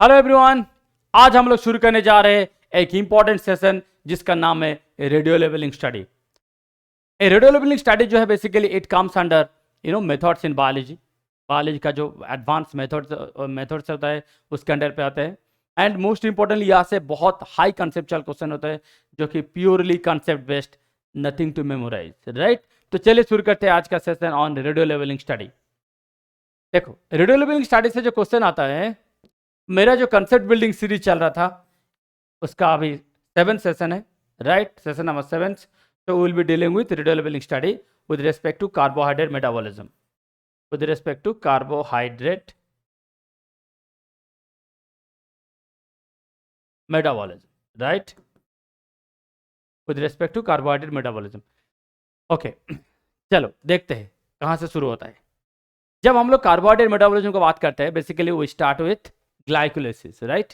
Hello everyone, आज हम लोग शुरू करने जा रहे हैं एक इंपॉर्टेंट सेशन जिसका नाम है radio labelling study. Radio labelling study जो है basically it comes under methods in biology. Biology का जो एडवांस मेथड्स होता है उसके अंडर पे आते हैं। एंड मोस्ट इंपॉर्टेंटली यहाँ से बहुत हाई कंसेप्चुअल क्वेश्चन होता है जो कि purely concept based, nothing to memorise, right. तो चलिए शुरू करते हैं आज का session on radio labelling study. देखो, रेडियो लेवलिंग स्टडी से जो क्वेश्चन आता है, मेरा जो कंसेप्ट बिल्डिंग सीरीज चल रहा था उसका अभी 7th सेशन है, राइट, सेशन नंबर 7। तो will be dealing with radio labelling study with respect to carbohydrate metabolism, with respect to carbohydrate metabolism, right, with respect to carbohydrate metabolism। Okay, चलो देखते हैं कहाँ से शुरू होता है। जब हम लोग कार्बोहाइड्रेट मेटाबॉलिज्म की बात करते हैं बेसिकली वो start with glycolysis, right,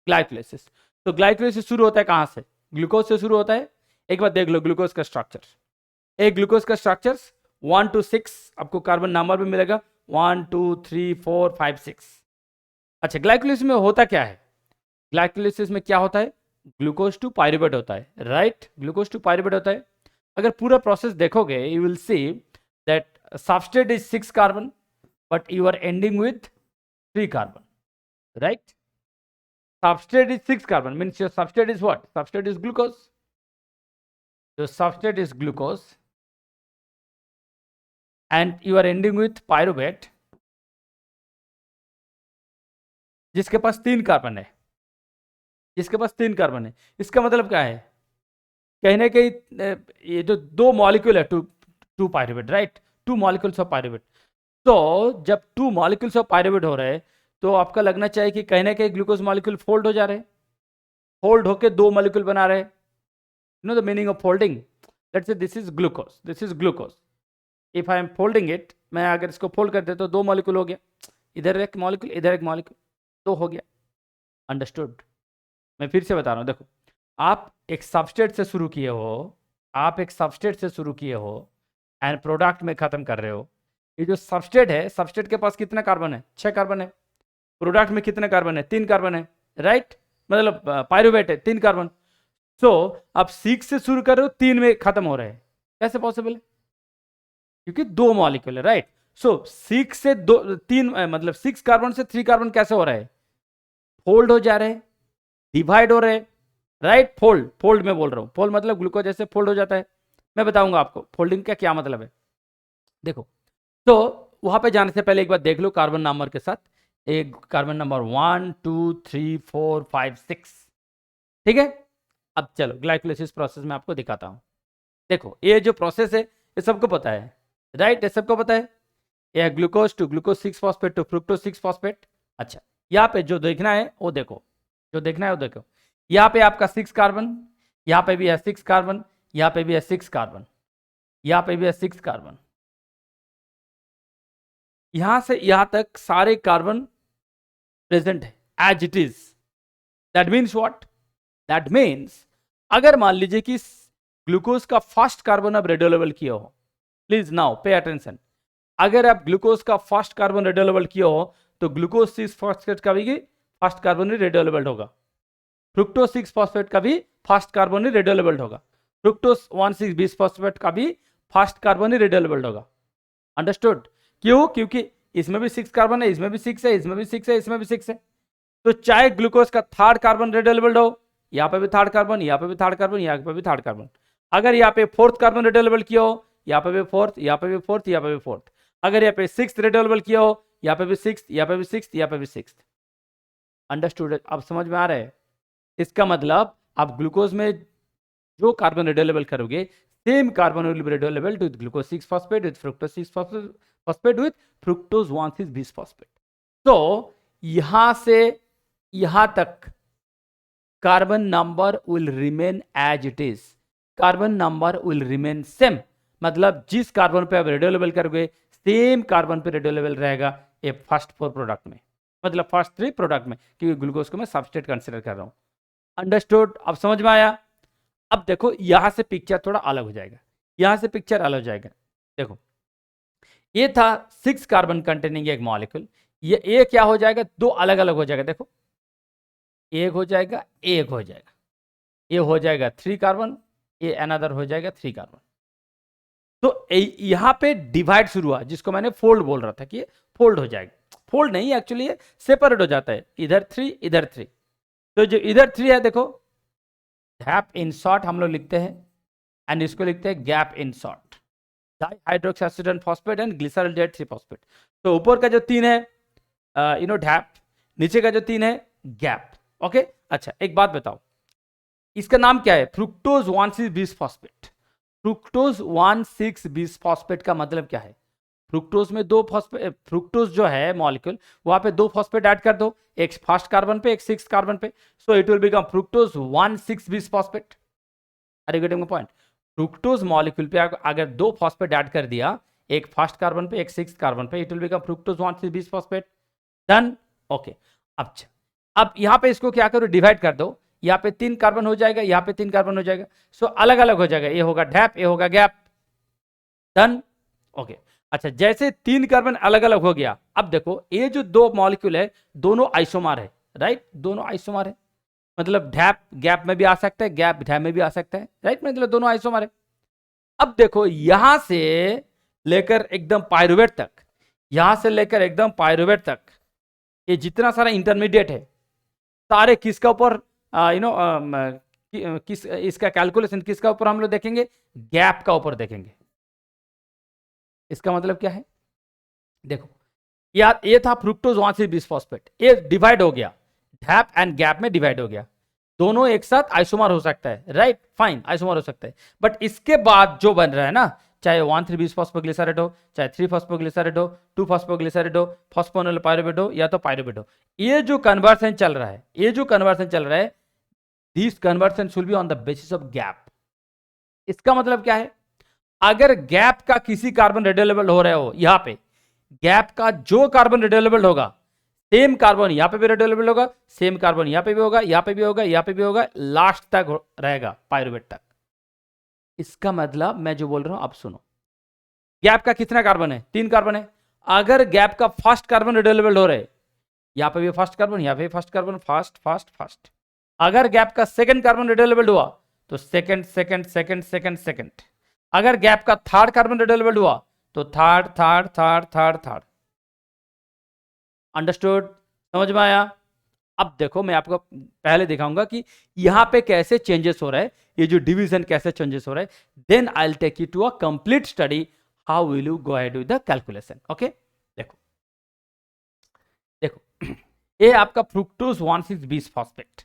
glycolysis. तो ग्लाइकोलाइसिस शुरू होता है कहाँ से? ग्लूकोज से शुरू होता है। एक बार देख लो ग्लूकोज का स्ट्रक्चर। एक ग्लूकोज का स्ट्रक्चर 1 to 6, आपको कार्बन नंबर भी मिलेगा 1 2 3 4 5 6। अच्छा, ग्लाइकोलाइसिस में होता क्या है? ग्लाइकोलाइसिस में क्या होता है? ग्लूकोज टू पायरुवेट होता है, राइट, ग्लूकोज टू पायरुवेट होता है। अगर पूरा प्रोसेस देखोगे you will see that substrate is 6 carbon but you are ending with 3 carbon, right? Substrate is 6 carbon, means your substrate is what? Substrate is glucose. Your substrate is glucose and you are ending with pyruvate जिसके पास 3 carbon है, जिसके पास 3 carbon है। इसका मतलब क्या है? कहीं ना कहीं ये जो 2 मॉलिक्यूल है, two pyruvate, right, 2 molecules of pyruvate. तो जब 2 मॉलिक्यूल्स ऑफ पायरुवेट हो रहे हैं तो आपका लगना चाहिए कि कहीं ना कहीं ग्लूकोज मॉलिक्यूल फोल्ड हो जा रहे हैं, फोल्ड होके 2 मॉलिक्यूल बना रहे हैं। You know the meaning of folding? Let's say this is glucose, this is glucose. If I am folding it, मैं अगर इसको फोल्ड कर दे तो 2 मॉलिक्यूल हो गया, इधर एक मॉलिक्यूल इधर एक मॉलिक्यूल, 2 हो गया। अंडरस्टूड? मैं फिर से बता रहा हूँ, देखो, आप एक सबस्ट्रेट से शुरू किए हो, आप एक सबस्ट्रेट से शुरू किए हो एंड प्रोडक्ट में खत्म कर रहे हो। ये जो सबस्ट्रेट है, सबस्ट्रेट के पास कितना कार्बन है? 6 कार्बन है। प्रोडक्ट में कितने कार्बन है? 3 कार्बन है, राइट, मतलब पायरुवेट है 3 कार्बन। सो आप 6 से शुरू कर रहे हो, 3 में खत्म हो रहे हैं। कैसे पॉसिबल है? क्योंकि 2 मॉलिक्यूल है, राइट। सो 6 से 3 मतलब 6 कार्बन से 3 कार्बन कैसे हो रहा है? फोल्ड हो जा रहे हैं, डिवाइड हो रहे हैं, राइट। फोल्ड, फोल्ड में बोल रहा हूं, फोल्ड मतलब ग्लूकोज जैसे फोल्ड हो जाता है। मैं बताऊंगा आपको फोल्डिंग का क्या मतलब है। देखो, तो वहां पे जाने से पहले एक बार देख लो कार्बन नंबर के साथ, एक कार्बन नंबर 1 2 3 4 5 6, ठीक है। अब चलो ग्लाइकोलाइसिस प्रोसेस में आपको दिखाता हूं। देखो, ये जो प्रोसेस है ये सबको पता है, राइट, ये सबको पता है। ये glucose to glucose 6 phosphate to fructose 6 phosphate. अच्छा, यहाँ पे जो देखना है वो देखो, जो देखना है वो देखो। यहाँ पे आपका 6 कार्बन, यहाँ पे भी है 6 कार्बन, यहाँ पे भी है 6 कार्बन, यहाँ पे भी है 6 कार्बन। यहां से यहां तक सारे कार्बन प्रेजेंट है as it is. That means what? That means अगर मान लीजिए कि ग्लूकोज का फर्स्ट कार्बन आप रेडियो लेवल किया हो, प्लीज नाउ पे अटेंशन, अगर आप ग्लूकोज का फर्स्ट कार्बन रेडियो लेवल किया हो तो ग्लूकोज 6 फॉस्फेट का भी फर्स्ट कार्बन ही रेडियो लेवल्ड होगा। फ्रुक्टोज 6 फॉस्फेट का भी फर्स्ट कार्बन ही रेडियो लेवल्ड होगा। फ्रुक्टोज 1,6 20 फॉस्फेट का भी फर्स्ट कार्बन ही रेडियो लेवल्ड होगा। अंडरस्टूड? क्यों? क्योंकि इसमें भी 6 कार्बन है, इसमें भी 6 है, इसमें भी 6 है, इसमें भी 6 है। तो चाहे ग्लूकोज का थर्ड कार्बन रेडियो लेवल्ड हो, यहाँ पे भी थर्ड कार्बन, यहाँ पे भी थर्ड कार्बन, यहाँ पे भी थर्ड कार्बन। अगर यहाँ पे फोर्थ कार्बन रेडियो लेवल किया हो, यहाँ पे भी फोर्थ, यहाँ पे भी फोर्थ, यहाँ पे भी फोर्थ। अगर यहाँ पे 6th रेडियो लेवल किया हो, यहाँ पे भी 6th, यहाँ पे भी 6th, यहाँ पे भी 6th। अंडरस्टूड? अब समझ में आ रहा है? इसका मतलब आप ग्लूकोज में जो कार्बन रेडियो लेवल करोगे, same carbon will be radio labelled with glucose 6 phosphate with fructose 6 phosphate with fructose 1,6 20 phosphate. तो यहां से यहां तक carbon number will remain as it is, carbon number will remain same. मतलब जिस कार्बन पे आप रेडियो लेवल करोगे सेम कार्बन पे रेडियो लेवल रहेगा ये फर्स्ट 4 प्रोडक्ट में, मतलब फर्स्ट 3 प्रोडक्ट में, क्योंकि ग्लूकोज को मैं सबस्ट्रेट कंसीडर कर रहा हूं। अंडरस्टूड? अब समझ में आया? अब देखो यहां से पिक्चर थोड़ा अलग हो जाएगा, यहां से पिक्चर अलग हो जाएगा। देखो, ये था 6 कार्बन कंटेनिंग एक मॉलिक्यूल, ये क्या हो जाएगा? 2 अलग अलग हो जाएगा। देखो, एक हो जाएगा, एक हो जाएगा, ये हो जाएगा 3 कार्बन, ये अनदर हो जाएगा 3 कार्बन। तो यहां पे डिवाइड शुरू हुआ, जिसको मैंने फोल्ड बोल रहा था कि फोल्ड हो जाएगा। फोल्ड नहीं, एक्चुअली ये सेपरेट हो जाता है, इधर 3 इधर 3। तो जो इधर 3 है देखो, गैप इन शॉर्ट हम लोग लिखते हैं, एंड इसको लिखते हैं gap in short, dihydroxy phosphate and glycerol 3 phosphate. तो ऊपर का जो 3 है ढैप, नीचे का जो 3 है गैप। ओके, अच्छा एक बात बताओ, इसका नाम क्या है? Fructose 1,6 phosphate. फ्रुक्टोज 1,6 फॉस्फेट का मतलब क्या है? फ्रुक्टोज में 2 फॉस्फेट, फ्रुक्टोज जो है मॉलिक्यूल, वहां पे 2 फॉस्फेट ऐड कर दो, एक फर्स्ट कार्बन पे, एक 6 कार्बन पे, so it will become fructose 1,6 phosphate. Are you getting my point? Fructose molecule पे अगर 2 फॉस्फेट ऐड कर दिया, एक फर्स्ट कार्बन पे, एक 6 कार्बन पे, it will become fructose 1,6 phosphate. Done? Okay. अब यहां पे इसको क्या करो, डिवाइड कर दो, यहाँ पे 3 कार्बन हो जाएगा, यहाँ पे 3 कार्बन हो जाएगा, सो अलग अलग हो जाएगा, ये होगा ढैप, ये होगा गैप। डन? ओके। अच्छा, जैसे 3 कार्बन अलग अलग हो गया, अब देखो ये जो 2 मॉलिक्यूल है, दोनों आइसोमर है, राइट? दोनों आइसोमर है, मतलब ढैप गैप में भी आ सकता है, गैप ढैप में भी आ सकता है, राइट? मतलब दोनों आइसोमर है। अब देखो यहां से लेकर एकदम पायरुवेट तक, यहां से लेकर एकदम पायरुवेट तक, ये जितना सारा इंटरमीडिएट है, सारे किसका ऊपर किस इसका कैलकुलेशन किसका ऊपर हम लोग देखेंगे? गैप का ऊपर देखेंगे। इसका मतलब क्या है? देखो, ये था फ्रुक्टोज 1,6 फॉस्फेट, ये डिवाइड हो गया, ढैप एंड गैप में डिवाइड हो गया, दोनों एक साथ आइसोमर हो सकता है, राइट? फाइन, आइसोमर हो सकता है, बट इसके बाद जो बन रहा है ना, चाहे 1,3 फॉस्फोग्लिसराइड हो, चाहे 3 फॉस्फोग्लिसराइड हो, 2 फॉस्फोग्लिसराइड हो, फॉस्फोनोल पायरुवेट हो, या तो पायरुवेट हो, ये जो कन्वर्सन चल रहा है, ये जो कन्वर्सन चल रहा है, this conversion should be on the basis of gap. इसका मतलब क्या है? अगर गैप का किसी कार्बन रेडियोलेबल हो रहा हो, यहां पे गैप का जो कार्बन रेडियोलेबल होगा, सेम कार्बन यहां पे भी रेडियोलेबल होगा, सेम कार्बन यहां पे भी होगा, यहां पे भी होगा, यहां पे भी होगा, लास्ट तक रहेगा पायरुवेट तक। इसका मतलब मैं जो बोल रहा हूं, अब सुनो, गैप का कितना कार्बन है? 3 कार्बन है। अगर गैप का फर्स्ट कार्बन रेडियोलेबल हो रहे, यहां पे भी फर्स्ट कार्बन, यहां पे भी first carbon, fast fast fast. अगर गैप का सेकंड कार्बन रेडियोलेबल हुआ, तो second second second second second. अगर गैप का थर्ड कार्बन रेडियोलेबल हुआ, तो third third third third third. Understood? समझ में आया? अब देखो, मैं आपको पहले दिखाऊंगा कि यहां पे कैसे चेंजेस हो रहा है, ये जो डिवीजन कैसे चेंजेस हो रहा है, then I will take you to a complete study, how will you go ahead with the calculation. Okay, देखो देखो ये आपका फ्रुक्टोज 1,6 फॉस्फेट,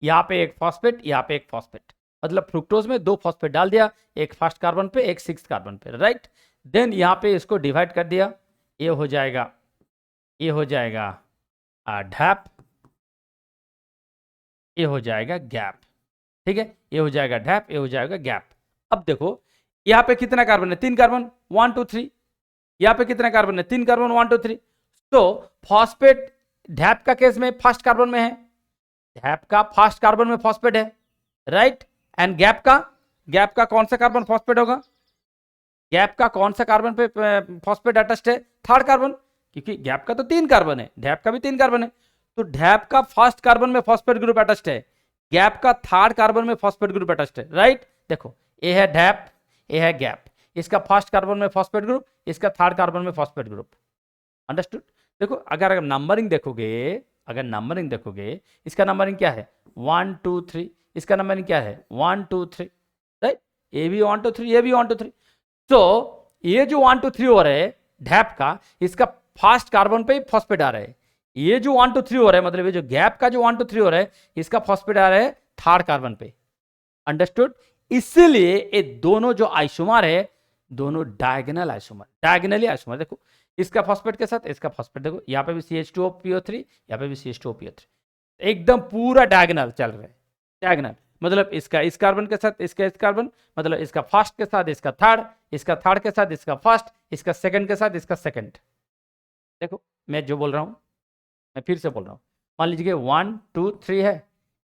यहां पे एक फॉस्फेट, यहां पे एक फॉस्फेट, मतलब फ्रुक्टोज में 2 फॉस्फेट डाल दिया, एक फर्स्ट कार्बन पे, एक 6 कार्बन पे, राइट? देन यहां पे इसको डिवाइड कर दिया, ये हो जाएगा, ये हो जाएगा ढैप, ये हो जाएगा गैप, ठीक है? ये हो जाएगा ढैप, ये हो जाएगा गैप। अब देखो यहाँ पे कितना कार्बन है? 3 कार्बन, 1 2 3। यहाँ पे कितना कार्बन है? 3 कार्बन, 1 2 3। तो फॉस्फेट ढैप का केस में फर्स्ट कार्बन में है, ढैप का फर्स्ट कार्बन में फॉस्फेट है, राइट? एंड गैप का कौन सा कार्बन फॉस्फेट होगा? गैप का कौन सा कार्बन पे फॉस्फेट अटैच्ड है? थर्ड कार्बन, क्योंकि गैप का तो 3 कार्बन है, ढैप का भी 3 कार्बन है, तो ढैप का फर्स्ट कार्बन में फॉस्फेट ग्रुप अटैच्ड है, गैप का थर्ड कार्बन में फॉस्फेट ग्रुप अटैच्ड है, राइट? देखो, ये है ढैप, ये है गैप, इसका फर्स्ट कार्बन में फॉस्फेट ग्रुप, इसका थर्ड कार्बन में फॉस्फेट ग्रुप। अंडरस्टूड? देखो, अगर नंबरिंग देखोगे, अगर नंबरिंग देखोगे, इसका नंबरिंग क्या है? 1 2 3, इसका नंबरिंग क्या है? 1 2 3, राइट? ये भी 1 2 3, ये भी 1 2 3। तो ये जो 1 2 3 हो रहा है ढैप का, इसका फर्स्ट कार्बन पे फॉस्फेट आ रहा है, ये जो 1 2 3 हो रहा है, मतलब ये जो गैप का जो 1 2 3 हो रहा है, इसका फॉस्फेट आ रहा है थर्ड कार्बन पे। अंडरस्टूड? इसलिए ये दोनों जो आइसोमर है, दोनों डायगोनल आइसोमर, डायगोनली आइसोमर। देखो, इसका फॉस्फेट के साथ इसका फॉस्फेट, देखो यहाँ पे भी CH2PO3, यहाँ पे भी CH2PO3, एकदम पूरा डायगोनल चल रहा है। डायगोनल मतलब इसका इस कार्बन के साथ इसका इस कार्बन, मतलब इसका फर्स्ट के साथ इसका थर्ड, इसका थर्ड के साथ इसका फर्स्ट, इसका सेकंड के साथ इसका सेकंड। देखो, मैं जो बोल रहा हूं, मैं फिर से बोल रहा हूं, मान लीजिए 1 2 3 है,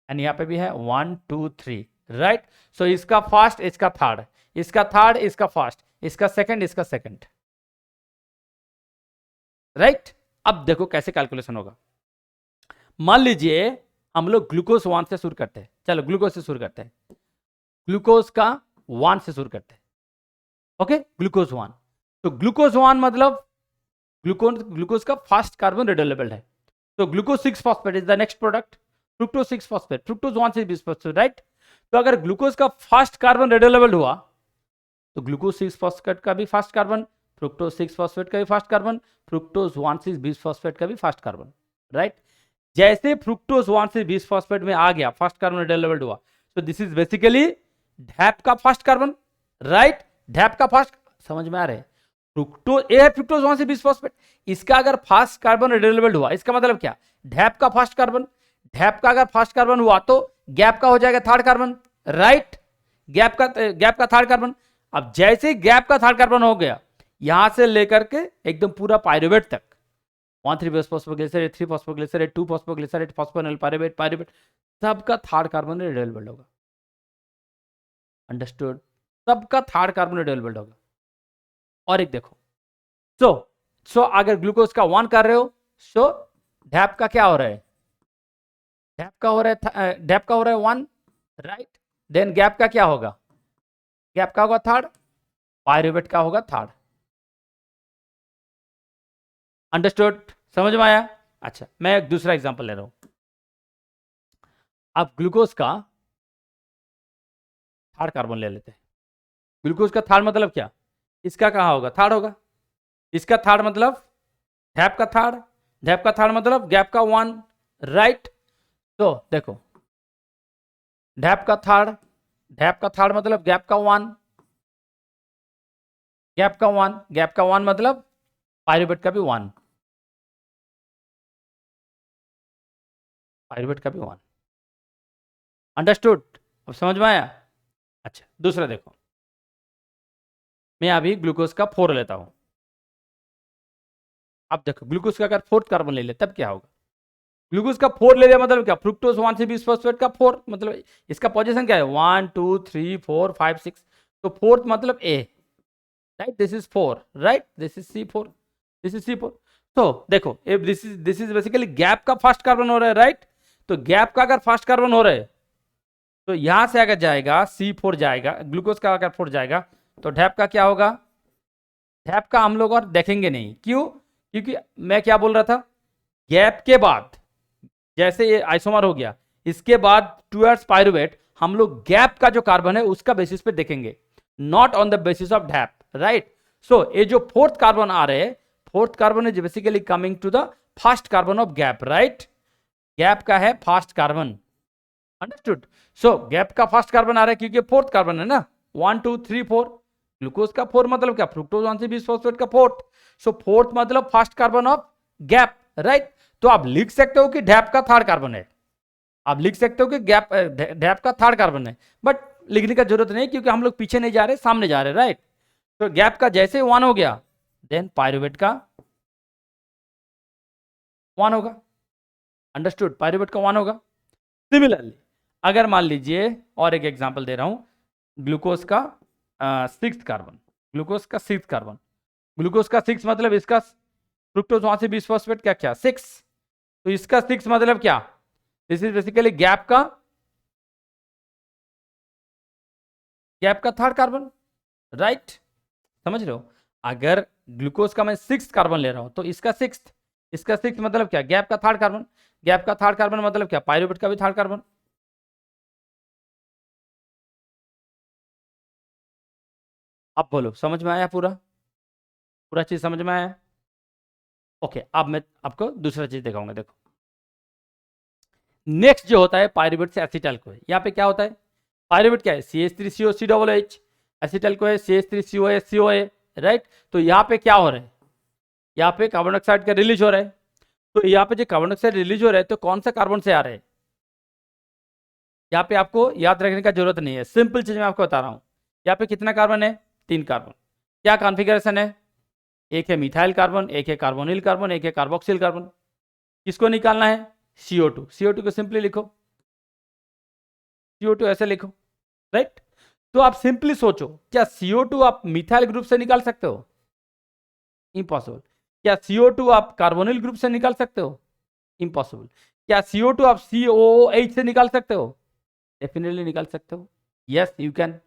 एंड यहाँ पे भी है 1 2 3, राइट? सो इसका फर्स्ट, इसका थर्ड, इसका थर्ड, इसका फर्स्ट, इसका सेकंड, इसका सेकंड, राइट? अब देखो कैसे कैलकुलेशन होगा। मान लीजिए हम लोग ग्लूकोज 1 से शुरू करते हैं। चलो ग्लूकोज से शुरू करते हैं, ग्लूकोज का 1 से शुरू करते हैं। Okay, glucose 1। तो ग्लूकोज 1 मतलब ग्लूकोज का फर्स्ट कार्बन रेडियोलेबल है। तो glucose 6 phosphate is the next product, fructose 6 phosphate, fructose 1 से 20 फॉस्फेट, राइट। तो अगर ग्लूकोज का फर्स्ट कार्बन रेडियोलेबल हुआ तो ग्लूकोज 6 फॉस्फेट का भी फर्स्ट कार्बन, फ्रुक्टोज 6 फॉस्फेट का भी फर्स्ट कार्बन, फ्रुक्टोज 1 से 20 फॉस्फेट का भी फर्स्ट कार्बन, राइट। जैसे फ्रुक्टोज 1 से 20 फॉस्फेट में आ गया, फर्स्ट कार्बन रेडियोलेबल हुआ, तो दिस इज बेसिकली ढैप का फर्स्ट कार्बन, राइट। ढैप का फर्स्ट, समझ में आ रहा है। फ्रुक्टोज ए है, फ्रुक्टोज 1 से 20 फॉस्फेट, इसका अगर फर्स्ट कार्बन रेडियोलेबल हुआ, इसका मतलब क्या, ढैप का फर्स्ट कार्बन। ढैप का अगर फर्स्ट कार्बन हुआ तो गैप का हो जाएगा थर्ड कार्बन, राइट। गैप का थर्ड कार्बन। अब जैसे गैप का थर्ड कार्बन हो गया, यहां से लेकर के एकदम पूरा पायरुवेट तक, 1,3 phosphoglycerate, 3 phosphoglycerate, 2 phosphoglycerate, phosphoenol pyruvate, pyruvate, सबका थर्ड कार्बन रेडियोलेबल होगा। अंडरस्टूड, सबका थर्ड कार्बन रेडियोलेबल होगा। और एक देखो, सो अगर ग्लूकोज का 1 कर रहे हो, सो ढैप का क्या हो रहा है, ढैप का हो रहा है 1, राइट। देन गैप का क्या होगा, गैप का होगा थर्ड, पायरुवेट का होगा थर्ड। अंडरस्टूड, समझ में आया। अच्छा, मैं एक दूसरा एग्जांपल ले रहा हूं। अब ग्लूकोज का थर्ड कार्बन ले लेते हैं। ग्लूकोज का थर्ड मतलब क्या, इसका कहाँ होगा, थर्ड होगा। इसका थर्ड मतलब ढैप का थर्ड, ढैप का थर्ड मतलब गैप का 1, राइट। तो देखो, ढैप का थर्ड मतलब गैप का 1, गैप का 1 मतलब पायरुवेट का भी 1, पायरुवेट का भी 1। अंडरस्टूड, अब समझ में आया। अच्छा, दूसरा देखो, मैं अभी ग्लूकोज का 4 लेता हूं। अब देखो, ग्लूकोज का अगर फोर्थ कार्बन ले ले तब क्या होगा, ग्लूकोज का 4 ले लिया मतलब क्या, फ्रुक्टोज 1 से 20 फॉस्फेट का 4, मतलब इसका पोजीशन क्या है, 1 2 3 4 5 6, तो फोर्थ मतलब A, right. This is 4, right, this is C4, this is C4। तो देखो, दिस इज बेसिकली गैप का फर्स्ट कार्बन हो रहा है, राइट। तो गैप का अगर फर्स्ट कार्बन हो रहा है, तो यहां से अगर जाएगा C4 जाएगा, ग्लूकोज का अगर 4 जाएगा, तो ढैप का क्या होगा, ढैप का हम लोग और देखेंगे नहीं, क्यों, क्योंकि मैं क्या बोल रहा था, गैप के बाद जैसे ये आइसोमर हो गया, इसके बाद टुवर्ड्स पायरुवेट हम लोग गैप का जो कार्बन है उसका बेसिस पे देखेंगे, not on the basis of DHAP, right. So ये जो फोर्थ कार्बन आ रहे हैं, fourth carbon is basically coming to the first carbon of GAP, right. GAP का है first carbon, understood. So GAP का फर्स्ट कार्बन आ रहा है क्योंकि फोर्थ कार्बन है ना, 1 2 3 4। ग्लूकोज का 4 मतलब क्या, फ्रुक्टोज 1 से 20 फॉस्फेट का फोर्थ, सो फोर्थ मतलब first carbon of GAP, right. तो आप लिख सकते हो कि ढैप का थर्ड कार्बन है, आप लिख सकते हो कि गैप ढैप का थर्ड कार्बन है, बट लिखने का जरूरत नहीं क्योंकि हम लोग पीछे नहीं जा रहे, सामने जा रहे, राइट। तो गैप का जैसे 1 हो गया, देन पायरुवेट का 1 होगा, अंडरस्टूड, पायरुवेट का 1 होगा। सिमिलरली अगर मान लीजिए, और एक एग्जांपल दे रहा हूं, ग्लूकोज का 6th कार्बन, ग्लूकोज का 6th कार्बन, ग्लूकोज का 6 मतलब इसका फ्रुक्टोज 1 से 20 फॉस्फेट क्या क्या 6, तो इसका 6 मतलब क्या, दिस इज बेसिकली गैप का थर्ड कार्बन, राइट। समझ रहे हो, अगर ग्लूकोज का मैं 6th कार्बन ले रहा हूं, तो इसका 6th मतलब क्या, गैप का थर्ड कार्बन, गैप का थर्ड कार्बन मतलब क्या, पायरुवेट का भी थर्ड कार्बन। अब बोलो, समझ में आया, पूरा पूरा चीज समझ में आया। ओके, अब मैं आपको दूसरा चीज दिखाऊंगा, देखो। नेक्स्ट जो होता है पायरुवेट से एसिटाइल को, यहाँ पे क्या होता है, पायरुवेट क्या है, CH3COCOH, एसिटाइल को है CH3COA, राइट। तो यहाँ पे क्या हो रहा है, यहाँ पे कार्बन डाइऑक्साइड का रिलीज हो रहा है, तो यहाँ पे जो कार्बन डाइऑक्साइड रिलीज हो रहा है, तो कौन सा कार्बन से आ रहा है, यहाँ पे आपको याद रखने का जरूरत नहीं है, सिंपल चीज मैं आपको बता रहा हूँ। यहाँ पे कितना कार्बन है, 3 कार्बन, क्या कॉन्फ़िगरेशन है, एक है मिथाइल कार्बन, एक है कार्बोनिल कार्बन, एक है कार्बोक्सिल कार्बन। किसको निकालना है, CO2 को सिंपली लिखो, CO2 ऐसे लिखो, राइट। तो आप सिंपली सोचो, क्या CO2 आप मिथाइल ग्रुप से निकाल सकते हो, इम्पॉसिबल। क्या CO2 आप कार्बोनिल ग्रुप से निकाल सकते हो, इम्पॉसिबल। क्या CO2 आप COOH से निकाल सकते हो? डेफिनेटली निकाल सकते हो, यस यू कैन,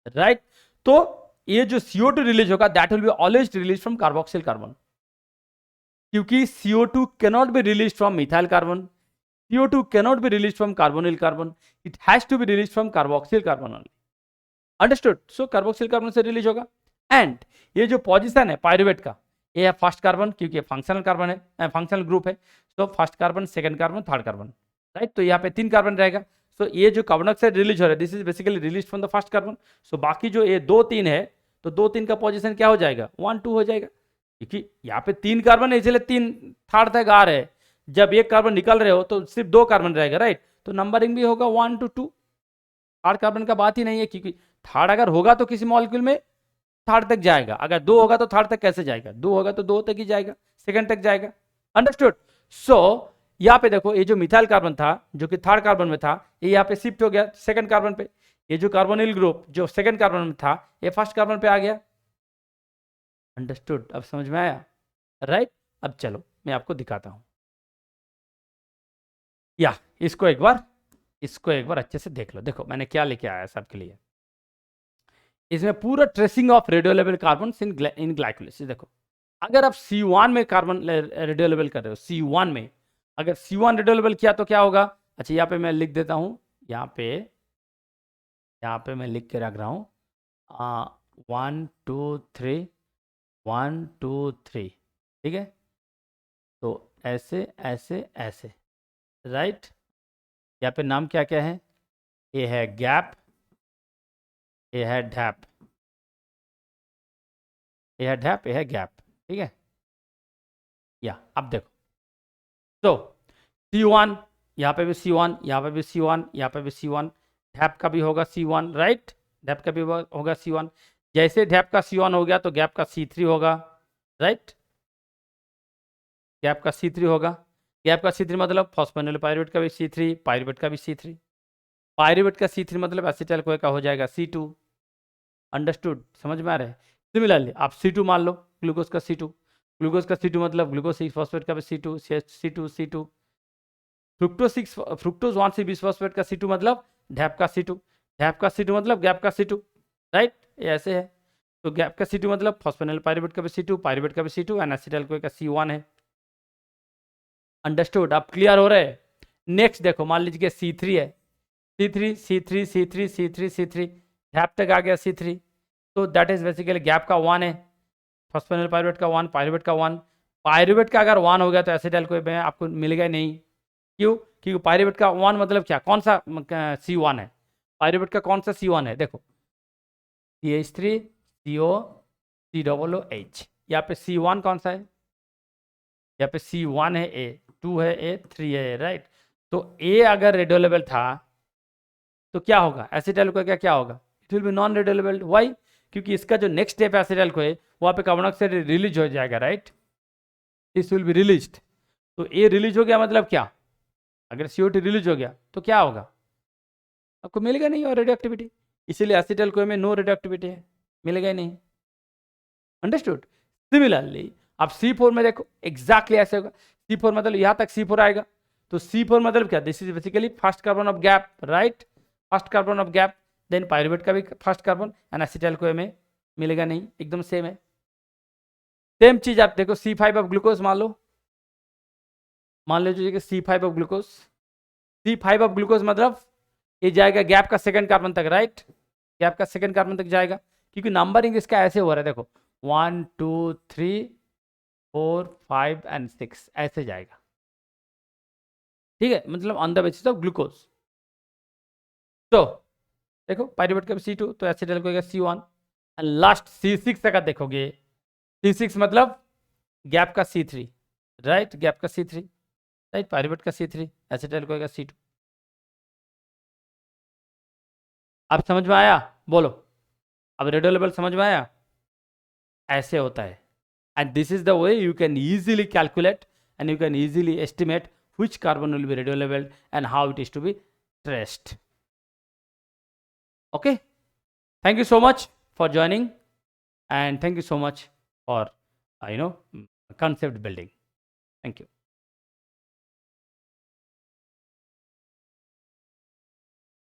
राइट। तो ये जो CO2 रिलीज होगा that will be always release from carboxyl carbon, क्योंकि CO2 cannot be release from methyl carbon, CO2 cannot be release from carbonyl carbon, it has to be release from carboxyl carbon only, understood. So carboxyl carbon से release होगा। And ये जो position है pyruvate का, ये है first carbon, क्योंकि functional carbon है, फंक्शनल ग्रुप है। So first carbon, second carbon, third carbon, right. तो यहाँ पे 3 कार्बन रहेगा। सो ये जो कार्बन डाइऑक्साइड रिलीज हो रहा है this is basically release from the first carbon. So बाकी जो ये 2 3 है, तो 2 3 का पोजीशन क्या हो जाएगा? 1 2 हो जाएगा, क्योंकि यहाँ पे 3 कार्बन है इसलिए 3 थर्ड तक आ रहे हैं। जब एक कार्बन निकल रहे हो तो सिर्फ 2 कार्बन रहेगा, राइट। तो नंबरिंग भी होगा 1 to 2। थर्ड कार्बन का बात ही नहीं है, क्योंकि थर्ड अगर होगा तो किसी मॉलिक्यूल में थर्ड तक जाएगा, अगर 2 होगा तो थर्ड तक कैसे जाएगा? 2 होगा तो 2 तक ही जाएगा, सेकंड तक जाएगा, अंडरस्टूड। सो यहाँ पे देखो, ये जो मिथाइल कार्बन था जो कि थर्ड कार्बन में था, ये यहाँ पे शिफ्ट हो गया सेकंड कार्बन पे। ये जो कार्बोनिल ग्रुप जो सेकंड कार्बन में था, ये फर्स्ट कार्बन पे आ गया, अंडरस्टूड। अब समझ में आया, राइट। अब चलो मैं आपको दिखाता हूं, या इसको एक बार अच्छे से देख लो। देखो मैंने क्या लेके आया सबके लिए, इसमें पूरा tracing of radio level carbon in glycolysis. देखो अगर आप C1 में कार्बन रेडियो लेवल कर रहे हो, C1 में अगर C1 रेडियो लेवल किया तो क्या होगा? अच्छा यहाँ पे मैं लिख देता हूँ, यहाँ पे मैं लिख के रख रहा हूँ 1 2 3 1 2 3, ठीक है। तो ऐसे ऐसे ऐसे, राइट। यहाँ पे नाम क्या क्या है? ये है गैप, ये है ढैप, ये है ढैप, ये है गैप, ठीक है। या अब देखो, तो C1, यहाँ पे भी C1, यहाँ पे भी C1, यहाँ पे भी C1, ढैप का भी होगा C1, राइट। ढैप का भी होगा C1। जैसे ढैप का C1 हो गया तो गैप का C3 होगा, राइट। गैप का C3 होगा। गैप का C3 मतलब फॉस्फोनिल पायरुवेट का भी C3, पायरुवेट का भी C3, पायरुवेट का C3 मतलब एसिटाइल कोई का हो जाएगा C2, अंडरस्टूड, समझ में आ रहा है। सिमिलरली आप C2 मान लो, ग्लूकोज का C2, ग्लूकोज का C2 मतलब ग्लूकोज 6 फॉस्फेट का भी C2, C2 फ्रुक्टोज 1 6 फॉस्फेट का C2 मतलब ढैप का C2, ढैप का C2 मतलब गैप का C2, राइट। ये ऐसे है। तो गैप का C2 मतलब फॉस्फोनिल पायरुवेट का भी C2, पायरुवेट का भी C2 एंड एसिटाइल कोई का C1 है, अंडरस्टूड। आप क्लियर हो रहे हैं। नेक्स्ट देखो, मान लीजिए C3 है, C3 ढैप तक आ गया C3, तो दैट इज बेसिकली गैप का 1 है, फॉस्फोनिल पायरुवेट का 1, पायरुवेट का 1। पायरुवेट का अगर 1 हो गया तो एसिटाइल कोई में आपको मिलेगा नहीं, क्यों? क्योंकि पायरुवेट का 1 मतलब क्या, कौन सा C1 है? पायरुवेट का कौन सा C1 है? देखो CH3 CO COOH, यहाँ पे C1 कौन सा है? यहाँ पे C1 है, A2 है, A3 है, राइट। तो A अगर रेडियो लेवल था तो क्या होगा? एसिटाइल को क्या होगा? It will be non radio लेवल। वाई? क्योंकि इसका जो नेक्स्ट स्टेप है एसिटाइल को है, वहाँ पे कार्बन डाइऑक्साइड रिलीज हो जाएगा, right. This will be released. तो ए रिलीज हो गया मतलब क्या? अगर CO2 रिलीज हो गया तो क्या होगा? आपको मिलेगा नहीं और रेडियो एक्टिविटी, इसीलिए एसिटाइल को में नो रेडियो एक्टिविटी है, मिलेगा ही नहीं, अंडरस्टूड। सिमिलरली आप C4 में देखो, एग्जैक्टली ऐसे होगा। C4 मतलब यहाँ तक C4 आएगा, तो C4 मतलब क्या? This is basically first carbon of GAP, right. First carbon of GAP, then pyruvate का भी first carbon and acetyl co में मिलेगा नहीं, एकदम सेम है। सेम चीज आप देखो C5 ऑफ ग्लूकोज मान लीजिए कि C5 of glucose, C5 of glucose मतलब ये जाएगा गैप का सेकंड कार्बन तक, राइट। गैप का सेकंड कार्बन तक जाएगा, क्योंकि नंबरिंग इसका ऐसे हो रहा है, देखो 1 2 3 4 5 एंड 6 ऐसे जाएगा, ठीक है, मतलब on the basis of glucose. तो देखो पायरुवेट का C2, तो acetyl co C1 and last C6 तक देखोगे, C6 मतलब गैप का C3, राइट। गैप का C3, राइट। पायरुवेट का C3, एसिटाइल को C2। अब समझ में आया? बोलो, अब रेडियो लेवल समझ में आया? ऐसे होता है, and this is the way you can easily calculate and you can easily estimate which carbon will be radio labeled and how it is to be traced. Okay, thank you so much for joining and thank you so much for concept building. Thank you.